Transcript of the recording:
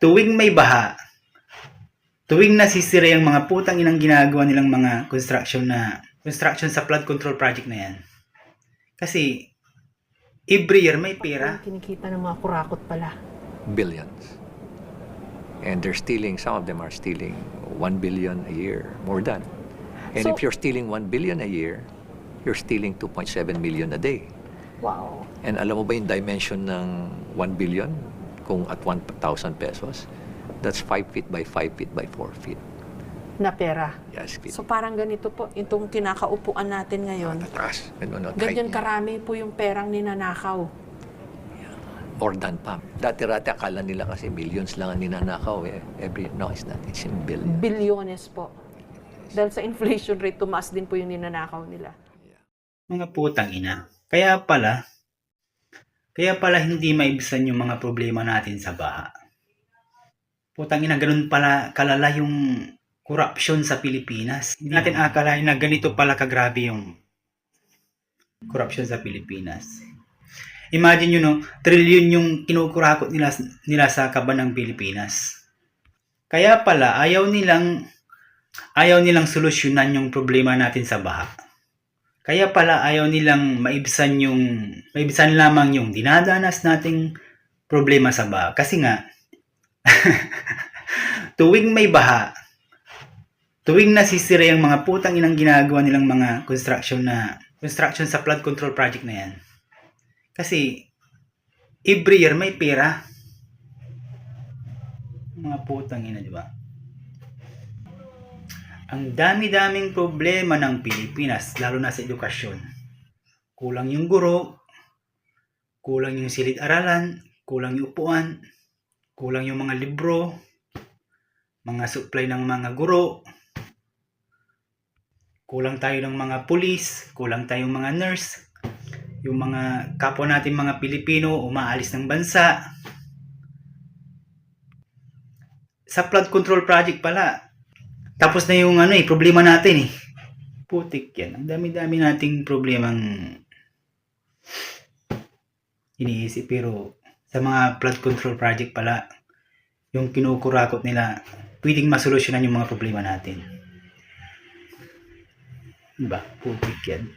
tuwing may baha, tuwing nasisira yung mga putang inang ginagawa nilang mga construction sa flood control project na yan. Kasi every year may pera. Kinikita ng mga kurakot pala. Billions. And they're stealing, some of them are stealing 1 billion a year, more than. And So- if you're stealing 1 billion a year, you're stealing 2.7 million a day. Wow. And alam mo ba yung dimension ng 1 billion? Kung at 1,000 pesos, that's 5 feet by 5 feet by 4 feet. Na pera. Yes, feet. So parang ganito po, itong kinakaupuan natin ngayon. Tatas. Ganun, Ganyan karami po yung perang ninanakaw. More than pa. Dati-rati akala nila kasi millions lang ang ninanakaw eh. No, it's not. It's in billions. Bilyones po. Dahil sa inflation rate, tumaas din po yung ninanakaw nila. Mga putang ina. Kaya pala hindi maibisan yung mga problema natin sa baha. Putang ina, ganun pala kalala yung corruption sa Pilipinas. Hindi natin akalain na ganito pala kagrabe yung corruption sa Pilipinas. Imagine nyo, no, trillion yung kinukurakot nila sa kaban ng Pilipinas. Kaya pala, ayaw nilang solusyonan yung problema natin sa baha. Kaya pala ayaw nilang maibsan lamang yung dinadanas nating problema sa baha. Kasi nga, tuwing may baha, tuwing nasisira yung mga putang inang ginagawa nilang mga construction sa flood control project na yan. Kasi every year may pera. Mga putang ina, di ba? Ang dami-daming problema ng Pilipinas, lalo na sa edukasyon. Kulang yung guro, kulang yung silid-aralan, kulang yung upuan, kulang yung mga libro, mga supply ng mga guro, kulang tayo ng mga pulis, kulang tayong mga nurse, yung mga kapwa natin mga Pilipino umaalis ng bansa. Sa flood control project pala, tapos na yung problema natin eh. Putik yan. Ang dami-dami nating problemang iniisip, pero sa mga flood control project pala, yung kinukurakot nila, pwedeng masolusyonan yung mga problema natin. Diba? Putik yan.